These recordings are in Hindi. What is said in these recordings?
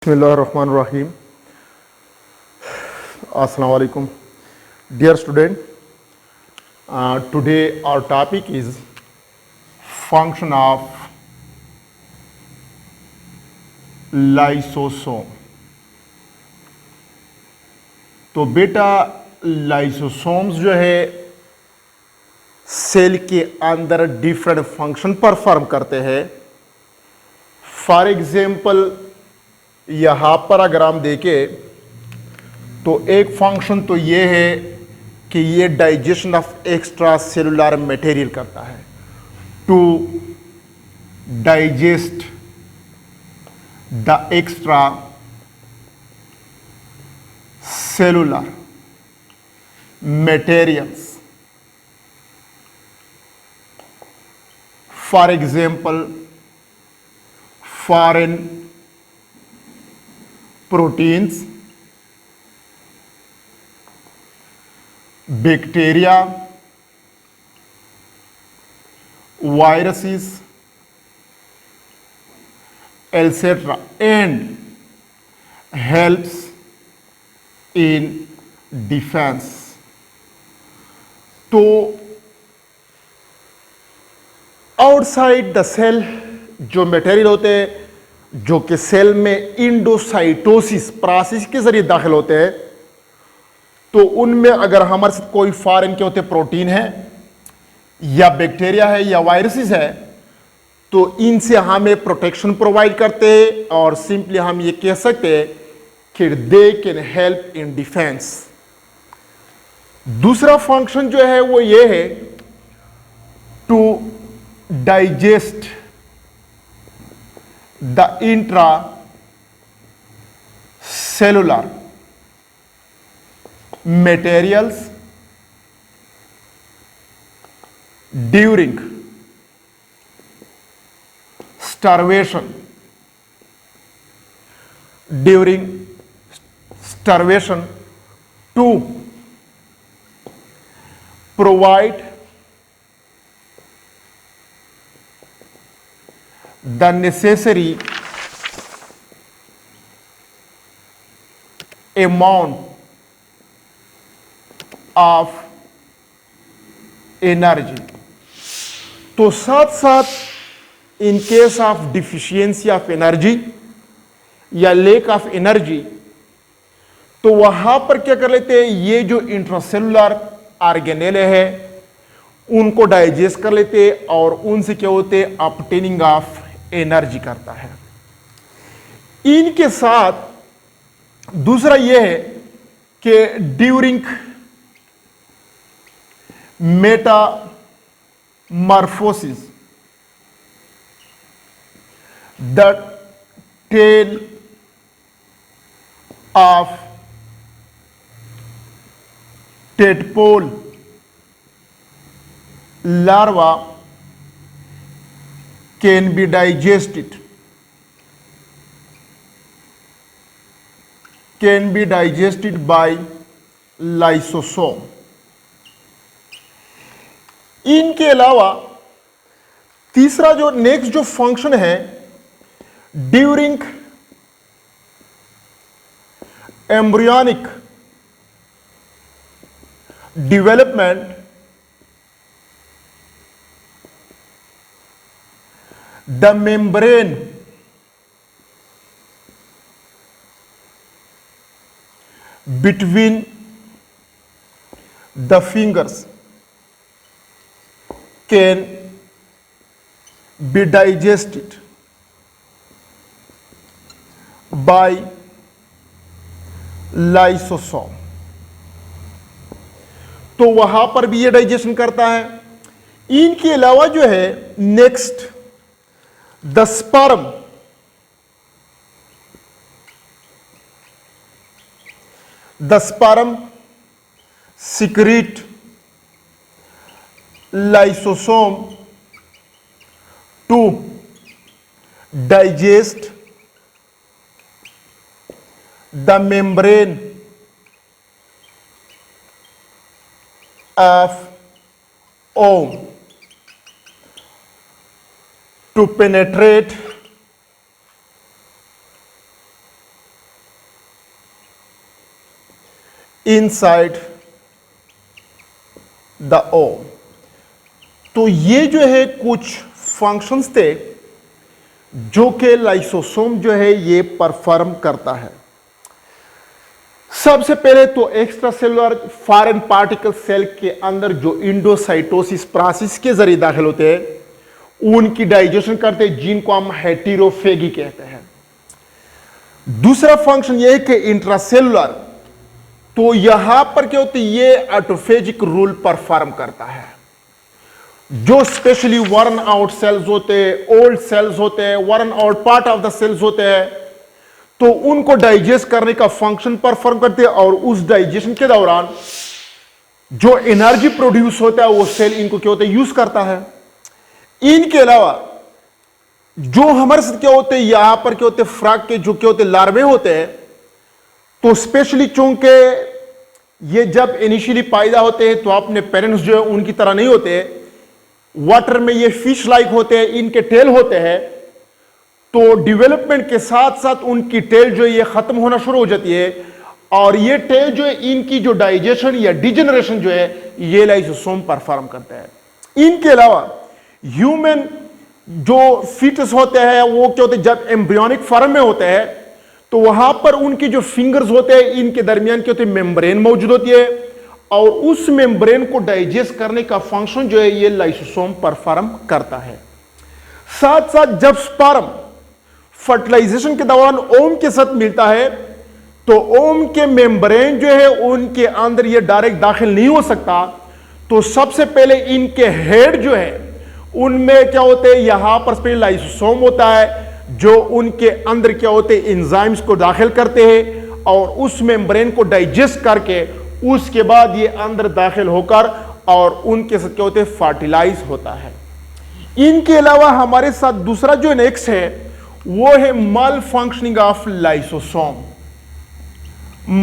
Bismillahirrahmanirrahim. Assalamu alaikum. Dear student, today our topic is function of lysosome. तो बेटा लाइसोसोम्स जो है सेल के अंदर डिफरेंट फंक्शन परफॉर्म करते हैं. फॉर एग्जाम्पल यहाँ पर अगर हम देखें तो एक फंक्शन तो ये है कि ये digestion of extra cellular material करता है. To digest the extra cellular materials. For example, foreign proteins, bacteria, viruses, etc. and helps in defense. तो आउटसाइड द सेल जो मटेरियल होते हैं जो कि सेल में इंडोसाइटोसिस प्रोसेस के जरिए दाखिल होते हैं, तो उनमें अगर हमारे साथ कोई फॉरेन के होते प्रोटीन है या बैक्टीरिया है या वायरसेस है तो इनसे हमें प्रोटेक्शन प्रोवाइड करते हैं और सिंपली हम ये कह सकते हैं कि they can help in defence. दूसरा फंक्शन जो है वो ये है to digest the intra cellular materials during starvation. To provide the necessary amount of energy. तो साथ साथ in case of deficiency of energy या लेक ऑफ एनर्जी तो वहां पर क्या कर लेते हैं, ये जो इंट्रासेलुलर ऑर्गेनेले है उनको डाइजेस्ट कर लेते हैं और उनसे क्या होते हैं ऑब्टेनिंग ऑफ एनर्जी करता है. इनके साथ दूसरा यह है कि during metamorphosis the tail of tadpole larva can be digested by lysosome. इनके अलावा तीसरा जो नेक्स्ट जो फंक्शन है during embryonic development the membrane between the fingers can be digested by lysosome. तो वहां पर भी ये डाइजेशन करता है. इनके अलावा जो है next the sperm secrete lysosome to digest the membrane of ovum to penetrate inside the ovum. तो ये जो है कुछ फंक्शंस थे जो कि लाइसोसोम जो है ये परफॉर्म करता है। सबसे पहले तो extra cellular foreign particle cell के अंदर जो इंडोसाइटोसिस प्रोसेस के जरिए दाखिल होते हैं उनकी डाइजेशन करते हैं, जिनको हम हेटेरोफेगी कहते हैं। दूसरा फंक्शन यह है कि इंट्रासेलुलर, तो यहां पर क्या होती है, ये ऑटोफेजिक रूल परफॉर्म करता है। जो स्पेशली वर्न आउट सेल्स होते हैं, ओल्ड सेल्स होते हैं, worn out part of the cells होते हैं, तो उनको डाइजेस्ट करने का फंक्शन परफॉर्म करते हैं। और उस डाइजेशन के दौरान जो एनर्जी प्रोड्यूस होता है वो सेल इनको क्या होता है, यूज करता है। इनके अलावा जो हमारे साथ क्या होते हैं, यहां पर क्या होते हैं, फ्रॉग के जो क्या होते हैं, लार्वे होते हैं, तो स्पेशली चूंकि ये जब इनिशियली पैदा होते हैं तो अपने पेरेंट्स जो है उनकी तरह नहीं होते, वाटर में ये फिश लाइक होते हैं, इनके टेल होते हैं, तो डेवलपमेंट के साथ साथ उनकी टेल जो है ये खत्म होना शुरू हो जाती है। और ये टेल जो है इनकी जो डाइजेशन या डिजेनरेशन जो है ये लाइसोसोम परफॉर्म करता है। इनके अलावा ह्यूमन जो फीटस होते हैं वो क्या होते हैं, जब एम्ब्रियोनिक फॉर्म में होते हैं तो वहां पर उनकी जो फिंगर्स होते हैं इनके दरमियान क्या होते हैं, मेम्ब्रेन मौजूद होती है, और उस मेम्ब्रेन को डाइजेस्ट करने का फंक्शन जो है ये लाइसोसोम परफॉर्म करता है। साथ साथ जब स्पर्म फर्टिलाइजेशन के दौरान ओम के साथ मिलता है तो ओम के मेम्ब्रेन जो है उनके अंदर ये डायरेक्ट दाखिल नहीं हो सकता, तो सबसे पहले इनके हेड जो है उनमें क्या होते हैं, यहां पर पहले लाइसोसोम होता है जो उनके अंदर क्या होते हैं, एंजाइम्स को दाखिल करते हैं और उस मेम्ब्रेन को डाइजेस्ट करके उसके बाद ये अंदर दाखिल होकर और उनके साथ क्या होते हैं, फर्टिलाइज होता है। इनके अलावा हमारे साथ दूसरा जो नेक्स्ट है वो है malfunctioning of lysosome.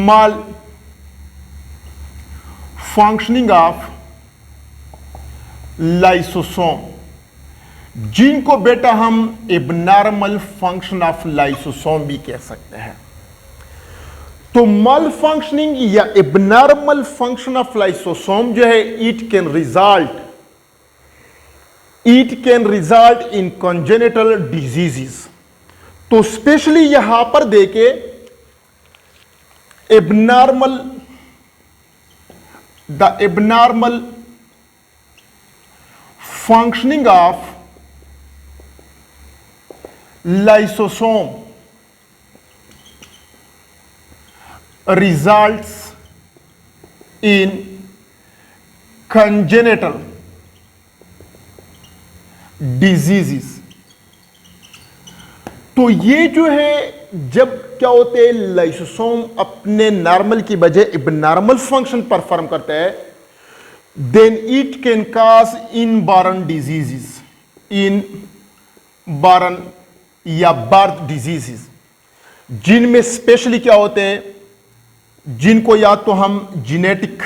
Malfunctioning of lysosome, जिनको बेटा हम एबनॉर्मल फंक्शन ऑफ लाइसोसोम भी कह सकते हैं। तो माल फंक्शनिंग या एबनॉर्मल फंक्शन ऑफ लाइसोसोम जो है it can result in congenital diseases. तो स्पेशली यहां पर देखे the abnormal functioning of lysosome results in congenital diseases। तो ये जो है जब क्या होते हैं, लाइसोसोम अपने नॉर्मल की बजाय एबनॉर्मल फंक्शन परफॉर्म करता है, then it can cause inborn diseases, inborn या बर्थ डिजीजेस, जिनमें स्पेशली क्या होते हैं, जिनको या तो हम जेनेटिक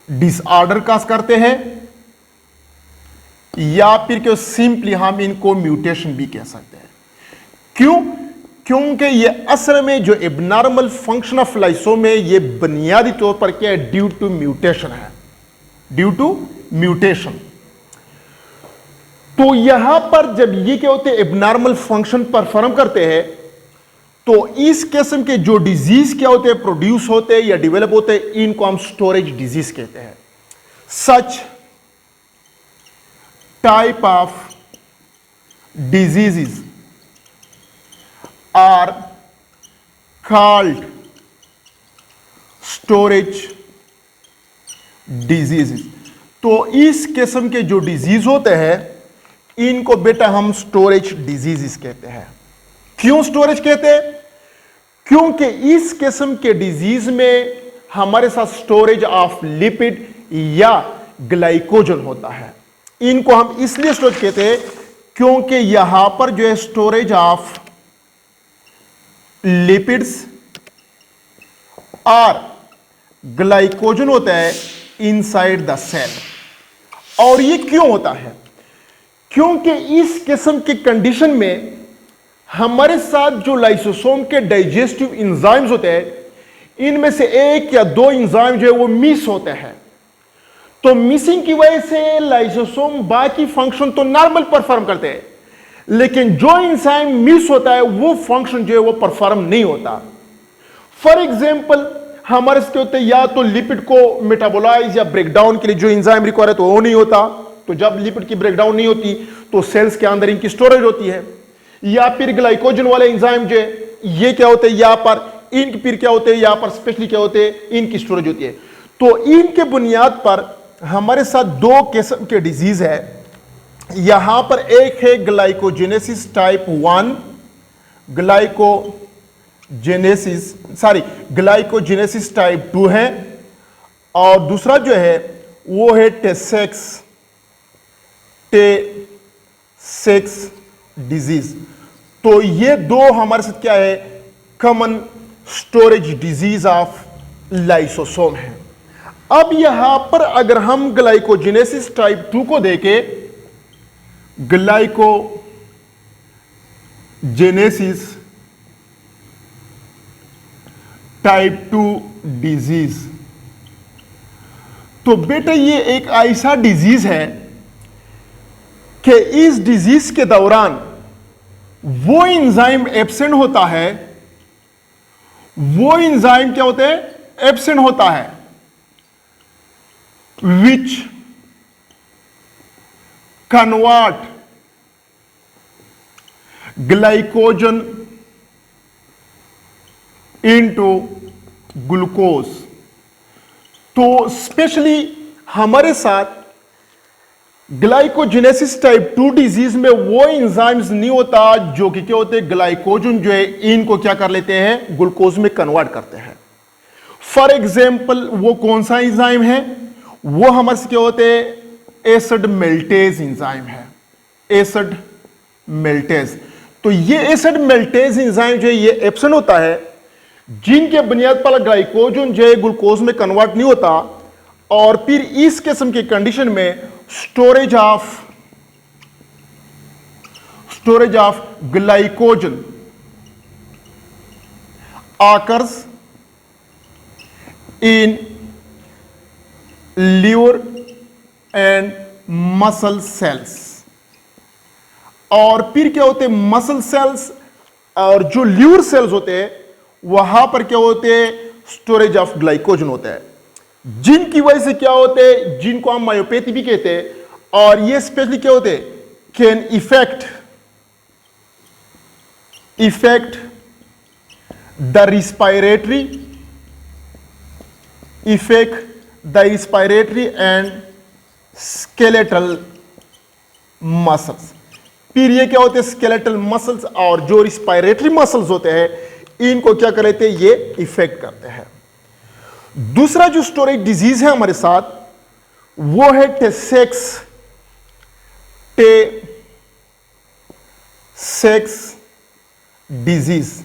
डिसऑर्डर काज करते हैं या फिर क्यों सिंपली हम इनको म्यूटेशन भी कह सकते हैं। क्यों? क्योंकि ये असल में जो एबनॉर्मल फंक्शन ऑफ लाइसोम है ये बुनियादी तौर पर क्या है, ड्यू टू म्यूटेशन है, ड्यू टू म्यूटेशन। तो यहां पर जब ये क्या होते हैं, एबनॉर्मल फंक्शन परफॉर्म करते हैं, तो इस किस्म के जो डिजीज क्या होते हैं, प्रोड्यूस होते हैं या डेवलप होते हैं, इनको हम स्टोरेज डिजीज कहते हैं। Such type of diseases are called storage diseases. तो इस किस्म के जो डिजीज होते हैं इनको बेटा हम स्टोरेज डिजीजेस कहते हैं। क्यों स्टोरेज कहते हैं? क्योंकि इस किस्म के डिजीज में हमारे साथ स्टोरेज ऑफ लिपिड या ग्लाइकोजन होता है। इनको हम इसलिए स्टोरेज कहते हैं क्योंकि यहां पर जो है स्टोरेज ऑफ लिपिड्स और ग्लाइकोजन होता है इनसाइड द सेल। और ये क्यों होता है? क्योंकि इस किस्म की कंडीशन में हमारे साथ जो लाइसोसोम के डाइजेस्टिव एंजाइम्स होते हैं इनमें से एक या दो एंजाइम जो है वो मिस होते हैं, तो मिसिंग की वजह से लाइसोसोम बाकी फंक्शन तो नॉर्मल परफॉर्म करते हैं, लेकिन जो एंजाइम मिस होता है वो फंक्शन जो है वो परफॉर्म नहीं होता। फॉर एग्जांपल हमारे से होते या तो लिपिड को मेटाबोलाइज या ब्रेकडाउन के लिए जो एंजाइम रिक्वायर है तो वो नहीं होता, तो जब लिपिड की ब्रेकडाउन नहीं होती तो सेल्स के अंदर इनकी स्टोरेज होती है। या फिर ग्लाइकोजन वाले एंजाइम जो है ये क्या होते हैं, यहां पर इनके फिर क्या होते हैं, यहां पर स्पेशली क्या होते हैं, इनकी स्टोरेज होती है। तो इनके बुनियाद पर हमारे साथ दो किस्म के डिजीज है। यहां पर एक है ग्लाइकोजेनेसिस टाइप 1, ग्लाइकोजेनेसिस टाइप 2 है, और दूसरा जो है वो है टे-6 डिजीज। तो ये दो हमारे साथ क्या है, common storage disease of lysosome है। अब यहां पर अगर हम ग्लाइकोजेनेसिस टाइप 2 को देखें, ग्लाइकोजेनेसिस टाइप 2 डिजीज, तो बेटा ये एक ऐसा डिजीज है कि इस डिजीज के दौरान वो एंजाइम एब्सेंट होता है, वो एंजाइम क्या होते हैं, एब्सेंट होता है, which convert glycogen into glucose। तो स्पेशली हमारे साथ ग्लाइकोजेनेसिस टाइप 2 डिजीज में वो एंजाइम्स नहीं होता जो कि क्या होते हैं, ग्लाइकोजन जो है इनको क्या कर लेते हैं, ग्लूकोज में कन्वर्ट करते हैं। फॉर एग्जाम्पल वो कौन सा एंजाइम है, वो हमारे से क्या होते हैं, एसिड मेल्टेज एंजाइम है, एसिड मेल्टेज। तो ये एसिड मेल्टेज एंजाइम जो है ये एब्सेंट होता है, जिनके बुनियाद पर ग्लाइकोजन जो है ग्लूकोज में कन्वर्ट नहीं होता, और फिर इस किस्म की कंडीशन में storage of glycogen occurs in liver and muscle cells. और फिर क्या होते हैं, मसल सेल्स और जो ल्यूर सेल्स होते हैं वहां पर क्या होते हैं, स्टोरेज ऑफ ग्लाइकोजन होता है, जिनकी वजह से क्या होते हैं, जिनको हम मायोपैथी भी कहते हैं। और ये स्पेशली क्या होते हैं, can effect the respiratory and skeletal muscles. फिर ये क्या होते हैं, स्केलेटल मसल्स और जो रिस्पायरेटरी मसल्स होते हैं इनको क्या कर लेते हैं, ये इफेक्ट करते हैं। दूसरा जो स्टोरेज डिजीज है हमारे साथ वो है टे-6 डिजीज।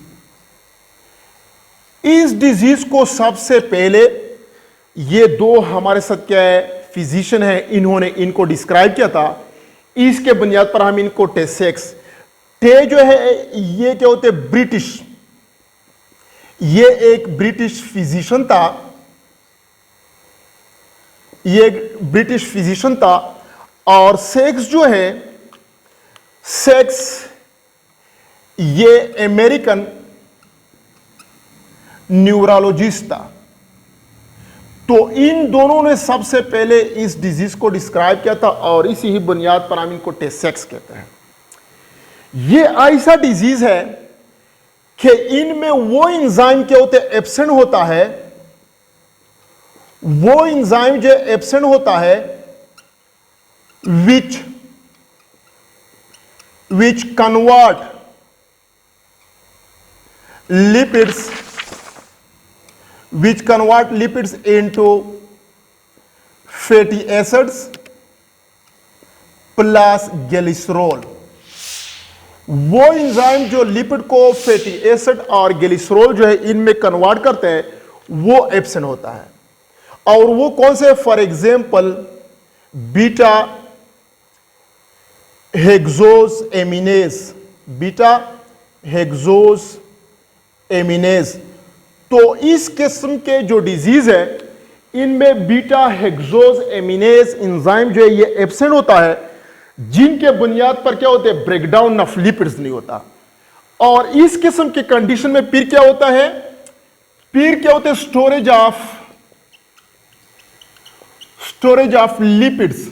इस डिजीज को सबसे पहले ये दो हमारे साथ क्या है, फिजिशियन है, इन्होंने इनको डिस्क्राइब किया था। इसके बुनियाद पर हम इनको टे-6, टे जो है ये क्या होते हैं, ब्रिटिश, ये एक ब्रिटिश फिजिशियन था, ये एक ब्रिटिश फिजिशियन था। और सेक्स जो है, सेक्स ये अमेरिकन न्यूरोलॉजिस्ट था। तो इन दोनों ने सबसे पहले इस डिजीज को डिस्क्राइब किया था और इसी ही बुनियाद पर हम इनको टे-6 कहते हैं। ये ऐसा डिजीज है कि इनमें वो एंजाइम क्या होते हैं, एब्सेंट होता है, वो एंजाइम जो एब्सेंट होता है which convert lipids into fatty acids plus glycerol. वो एंजाइम जो लिपिड को फैटी एसिड और ग्लिसरॉल जो है इनमें कन्वर्ट करते हैं वो एब्सेंट होता है। और वो कौन से, for example beta hexosaminidase, beta hexosaminidase. तो इस किस्म के जो डिजीज है इनमें बीटा हेक्सोज एमिनेज एंजाइम जो है ये एब्सेंट होता है, जिनके बुनियाद पर क्या होते हैं, ब्रेकडाउन ऑफ लिपिड्स नहीं होता। और इस किस्म के कंडीशन में फिर क्या होता है, storage of lipids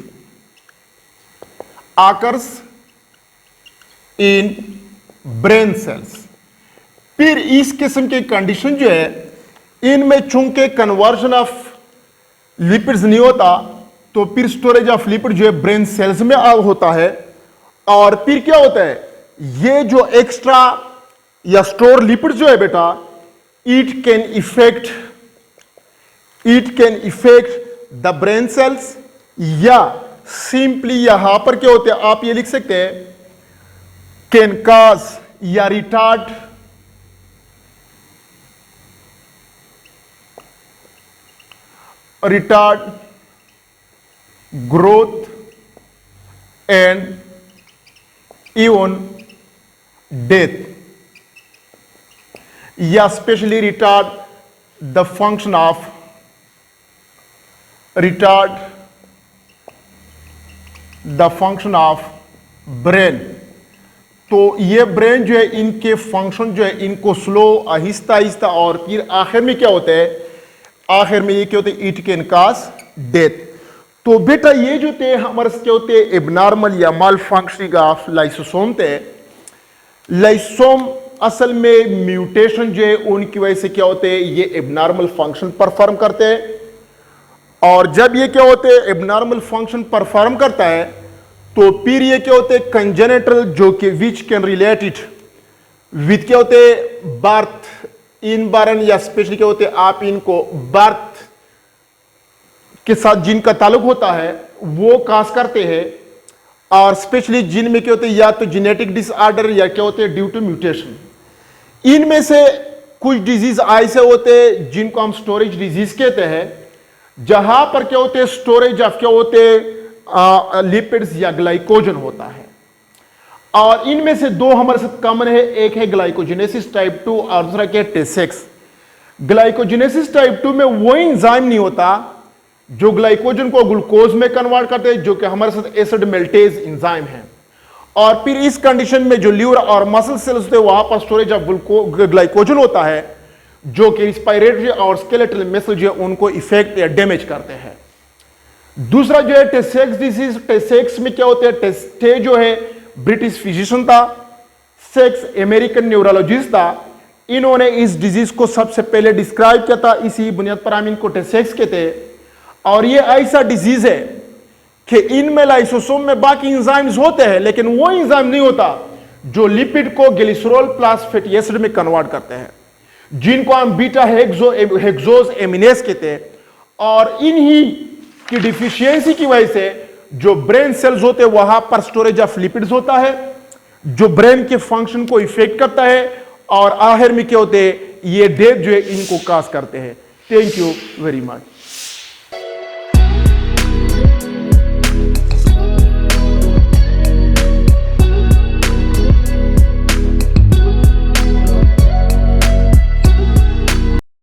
occurs in brain cells. फिर इस किस्म की कंडीशन जो है इनमें चूंकि कन्वर्जन ऑफ लिपिड्स नहीं होता, तो फिर स्टोरेज ऑफ लिपिड जो है ब्रेन सेल्स में होता है। और फिर क्या होता है, ये जो एक्स्ट्रा या स्टोर लिपिड जो है बेटा, it can effect the brain cells, या सिंपली यहां पर क्या होते हैं, आप ये लिख सकते हैं कैन काज या retard growth and even death, या specially retard the function of brain. तो ये ब्रेन जो है इनके फंक्शन जो है इनको स्लो, आहिस्ता आहिस्ता, और फिर आखिर में क्या होता है, आखिर में ये क्या होता है, इट कैन कॉज डेथ। तो बेटा ये जो थे हमारे क्या होते हैं, एबनॉर्मल या माल फंक्शनिंग ऑफ लाइसोसोम थे। लाइसोम असल में म्यूटेशन जो है उनकी वजह से क्या होते हैं, ये एबनॉर्मल फंक्शन परफॉर्म करते हैं। और जब ये क्या होते हैं, एबनॉर्मल फंक्शन परफॉर्म करता है, तो फिर ये क्या होते हैं, कंजेनिटल, जो कि विच कैन रिलेटेड विथ क्या होते हैं, बर्थ इन बारन, या स्पेशली क्या होते हैं, आप इनको बर्थ के साथ जिनका ताल्लुक होता है वो काज करते हैं। और स्पेशली जिनमें क्या होते हैं, या तो जेनेटिक डिसऑर्डर या क्या होते हैं ड्यू टू म्यूटेशन। इनमें से कुछ डिजीज ऐसे होते हैं जिनको हम स्टोरेज डिजीज कहते हैं, जहां पर क्या होते हैं, स्टोरेज ऑफ क्या होते हैं, लिपिड्स या ग्लाइकोजन होता है। और इनमें से दो हमारे साथ कॉमन है, एक है ग्लाइकोजेनेसिस टाइप 2 और दूसरा क्या है, टेसेक्स। ग्लाइकोजेनेसिस टाइप 2 में वो एंजाइम नहीं होता जो ग्लाइकोजन को ग्लूकोज में कन्वर्ट करते हैं, जो कि हमारे साथ एसिड मेल्टेज एंजाइम है। और फिर इस कंडीशन में जो लीवर और मसल सेल्स होते हैं वहां पर स्टोरेज ऑफ ग्लाइकोजन होता है, जो कि रिस्पायरेटरी और स्केलेटल मसल जो है उनको इफेक्ट या डैमेज करते हैं। दूसरा जो है टेसेक्स डिजीज। टेसेक्स में क्या होते हैं, टेस्टे जो है ब्रिटिश फिजिशियन था, सेक्स अमेरिकन न्यूरोलॉजिस्ट था। इन्होंने इस डिजीज को सबसे पहले डिस्क्राइब किया था, इसी बुनियाद पर हम इनको टेसेक्स कहते हैं। और ये ऐसा डिजीज है कि इनमें लाइसोसोम में बाकी एंजाइम्स होते हैं, लेकिन वो एंजाइम नहीं होता जो लिपिड को ग्लिसरॉल प्लस फैटी एसिड में कन्वर्ट करते हैं, जिनको हम बीटा हेक्सोज एमिनेज कहते हैं। और इन्हीं की डिफिशियंसी की वजह से जो ब्रेन सेल्स होते हैं वहां पर स्टोरेज ऑफ लिपिड्स होता है, जो ब्रेन के फंक्शन को इफेक्ट करता है, और आखिर में क्या होते हैं, ये डेथ जो है इनको काज करते हैं। Thank you very much.